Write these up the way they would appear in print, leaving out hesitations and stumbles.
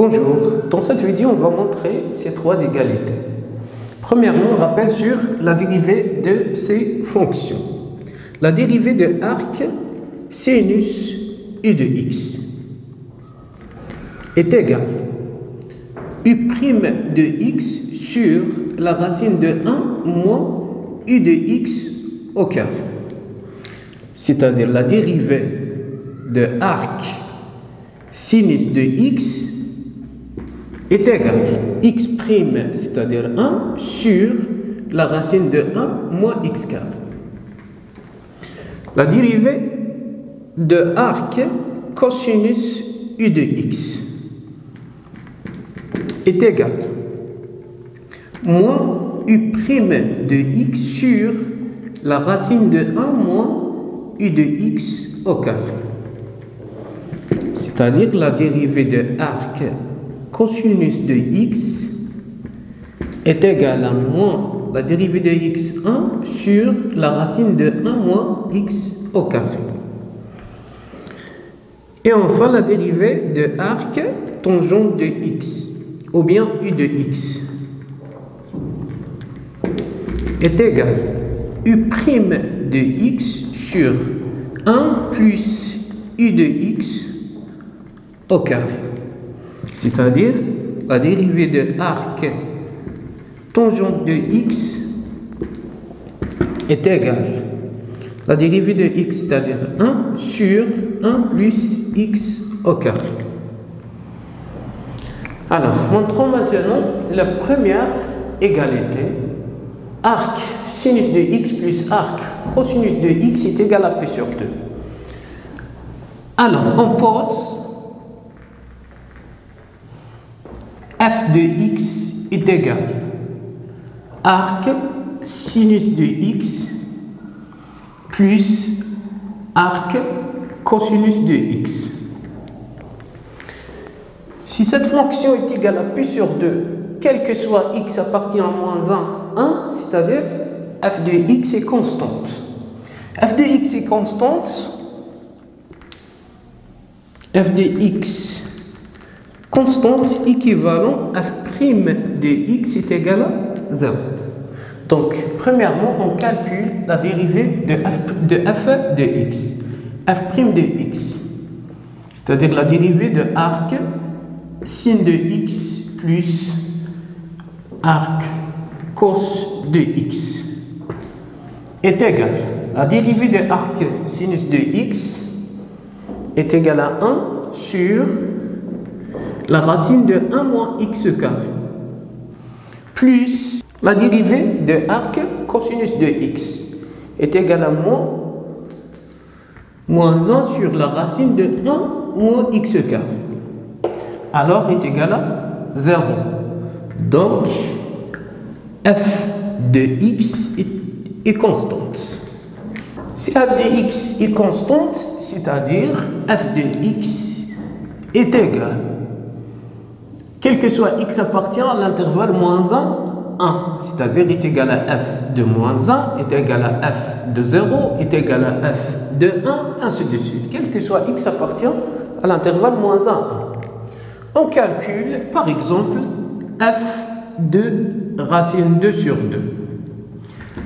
Bonjour, dans cette vidéo on va montrer ces trois égalités. Premièrement, on rappelle sur la dérivée de ces fonctions. La dérivée de arc sinus u de x est égale u' de x sur la racine de 1 moins u de x au carré. C'est-à-dire la dérivée de arc sinus de x est égal x', c'est-à-dire 1, sur la racine de 1 moins x carré. La dérivée de arc cosinus u de x est égal moins u' de x sur la racine de 1 moins u de x au carré. C'est-à-dire la dérivée de arc cosinus de x est égale à moins la dérivée de x1 sur la racine de 1 moins x au carré. Et enfin la dérivée de arc tangente de x ou bien u de x est égale u' de x sur 1 plus u de x au carré. C'est-à-dire la dérivée de arc tangente de x est égale la dérivée de x, c'est-à-dire 1 sur 1 plus x au carré. Alors, montrons maintenant la première égalité. Arc sinus de x plus arc cosinus de x est égal à p sur 2. Alors, on pose f de x est égal arc sinus de x plus arc cosinus de x. Si cette fonction est égale à p sur 2, quel que soit x appartient à moins 1, c'est-à-dire f de x est constante. f de x est constante, f de x constante équivalent f' de x est égal à 0. Donc, premièrement, on calcule la dérivée de f de x. f' de x, c'est-à-dire la dérivée de arc sin de x plus arc cos de x est égal. La dérivée de arc sinus de x est égale à 1 sur la racine de 1 moins x carré plus la dérivée de arc cosinus de x est égale à moins 1 sur la racine de 1 moins x carré. Alors est égal à 0. Donc f de x est constante. Si f de x est constante, c'est-à-dire f de x est égal, quel que soit x appartient à l'intervalle moins 1, c'est-à-dire est égal à f de moins 1, est égal à f de 0, est égal à f de 1, ainsi de suite. Quel que soit x appartient à l'intervalle moins 1. On calcule par exemple f de racine 2 sur 2.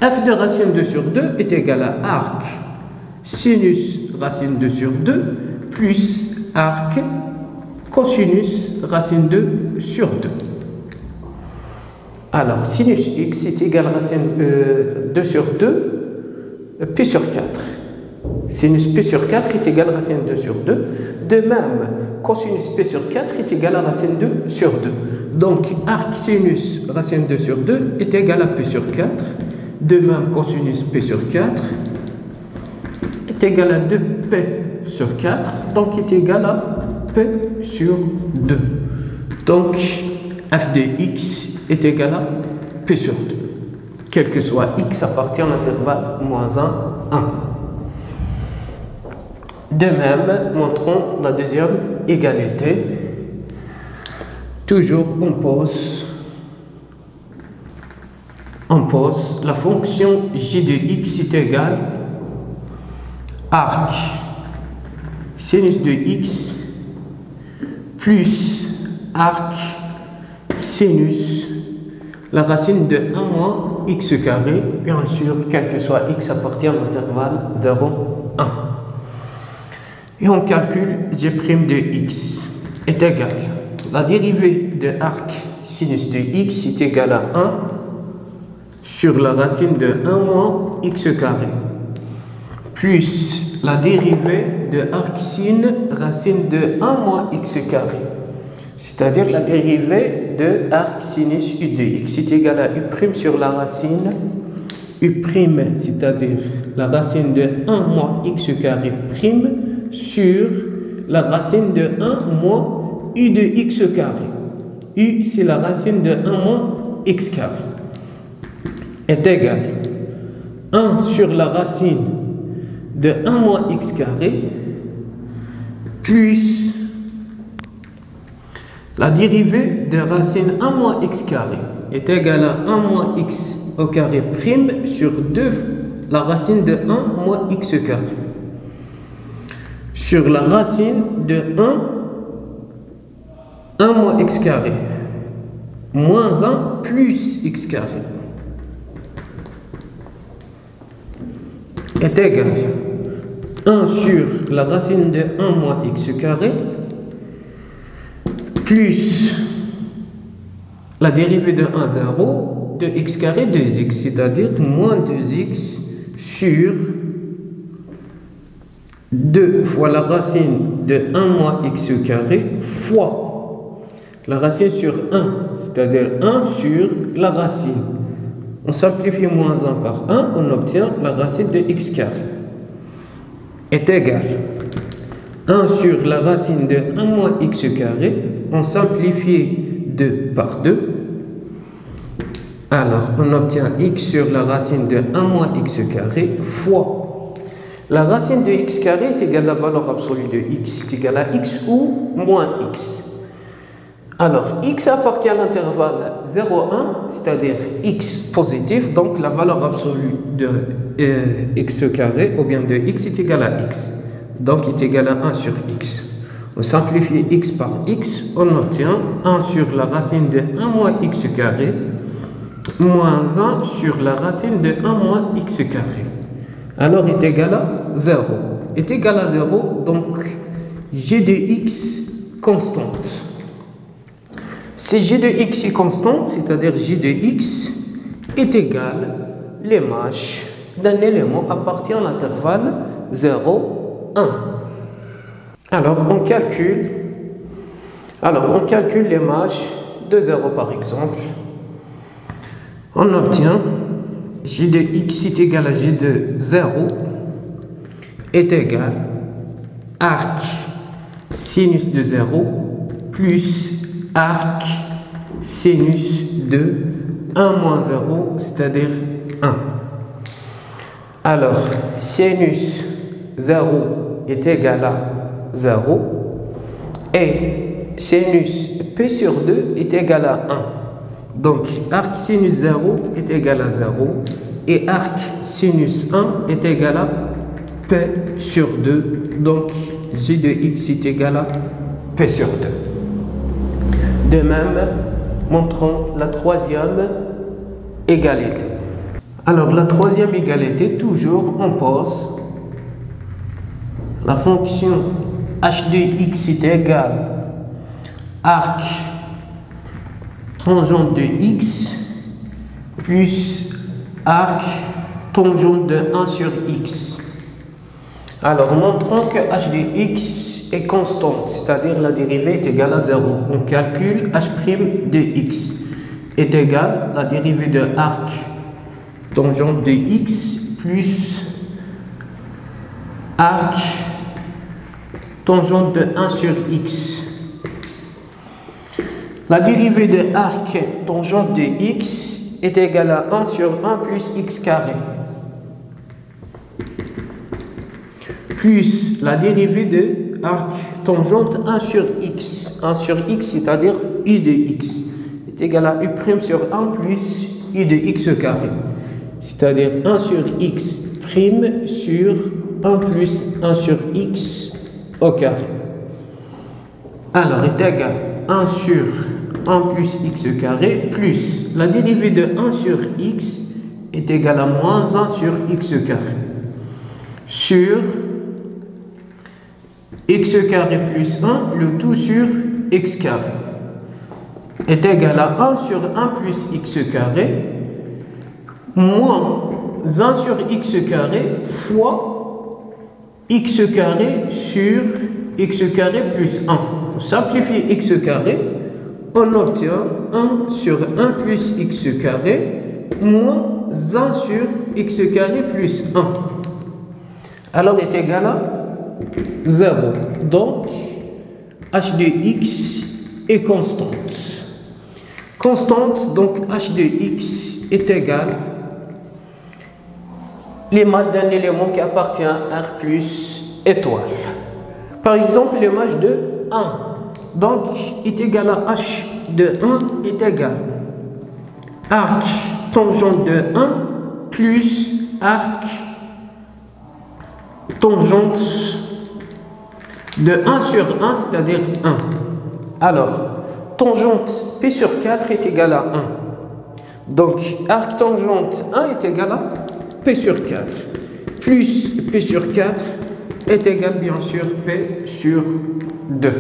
f de racine 2 sur 2 est égal à arc sinus racine 2 sur 2 plus arc cosinus racine 2 sur 2. Alors, sinus x est égal à racine 2 sur 2, p sur 4. Sinus p sur 4 est égal à racine 2 sur 2. De même, cosinus p sur 4 est égal à racine 2 sur 2. Donc, arc sinus racine 2 sur 2 est égal à p sur 4. De même, cosinus p sur 4 est égal à 2p sur 4. Donc, est égal à p sur 2. Donc, f de x est égal à p sur 2. Quel que soit x appartient à l'intervalle moins 1, 1. De même, montrons la deuxième égalité. Toujours, on pose la fonction g de x est égale arc sinus de x plus arc sinus la racine de 1 moins x carré, bien sûr, quel que soit x appartient à l'intervalle 0, 1. Et on calcule g' de x est égal. La dérivée de arc sinus de x est égale à 1 sur la racine de 1 moins x carré, plus la dérivée de arc sin racine de 1 moins x carré, c'est-à-dire la dérivée de arc sinus u de x est égale à u' sur la racine u', c'est-à-dire la racine de 1 moins x carré prime sur la racine de 1 moins u de x carré. U, c'est la racine de 1 moins x carré, est égal à 1 sur la racine de 1 moins x carré plus la dérivée de racine 1 moins x carré est égale à 1 moins x au carré prime sur 2 la racine de 1 moins x carré sur la racine de 1 moins x carré moins 1 plus x carré est égal à 1 sur la racine de 1 moins x carré plus la dérivée de 1, 0, de x carré 2x, c'est-à-dire moins 2x sur 2 fois la racine de 1 moins x carré fois la racine sur 1, c'est-à-dire 1 sur la racine. On simplifie moins 1 par 1, on obtient la racine de x carré est égal à 1 sur la racine de 1 moins x carré, on simplifie 2 par 2. Alors, on obtient x sur la racine de 1 moins x carré fois la racine de x carré est égale à la valeur absolue de x est égale à x ou moins x. Alors, x appartient à l'intervalle 0, 1, c'est-à-dire x positif, donc la valeur absolue de x carré ou bien de x est égale à x, donc est égal à 1 sur x. On simplifie x par x, on obtient 1 sur la racine de 1 moins x carré moins 1 sur la racine de 1 moins x carré. Alors est égal à 0. Est égal à 0, donc g de x constante. Si g de x est constante, c'est-à-dire g de x est égal à l'image d'un élément appartient à l'intervalle 0, 1. Alors on calcule l'image de 0 par exemple. On obtient g de x est égal à g de 0 est égal à arc sinus de 0 plus arc sinus de 1 moins 0, c'est-à-dire 1. Alors, sinus 0 est égal à 0 et sinus p sur 2 est égal à 1. Donc, arc sinus 0 est égal à 0 et arc sinus 1 est égal à p sur 2. Donc, g de x est égal à p sur 2. De même, montrons la troisième égalité. Alors, la troisième égalité, toujours, on pose la fonction h de x est égal à arc tangente de x plus arc tangente de 1 sur x. Alors, montrons que h de x est constante, c'est-à-dire la dérivée est égale à 0. On calcule h' de x est égal à la dérivée de arc tangente de x plus arc tangente de 1 sur x. La dérivée de arc tangente de x est égale à 1 sur 1 plus x carré plus la dérivée de arc tangente 1 sur x. 1 sur x, c'est-à-dire u de x, est égal à u' sur 1 plus u de x carré, c'est-à-dire 1 sur x prime sur 1 plus 1 sur x au carré. Alors, est égal 1 sur 1 plus x carré plus la dérivée de 1 sur x est égale à moins 1 sur x carré sur x carré plus 1, le tout sur x carré est égal à 1 sur 1 plus x carré moins 1 sur x carré fois x carré sur x carré plus 1. Pour simplifier x carré, on obtient 1 sur 1 plus x carré moins 1 sur x carré plus 1. Alors est égal à 0. Donc, h de x est constante. Constante, donc h de x est égal à l'image d'un élément qui appartient à R plus étoile. Par exemple, l'image de 1. Donc, est égal à h de 1 est égal à arc tangente de 1 plus arc tangente de 1 sur 1, c'est-à-dire 1. Alors, tangente P sur 4 est égal à 1. Donc, arc tangente 1 est égal à P sur 4. Plus P sur 4 est égal, bien sûr, P sur 2.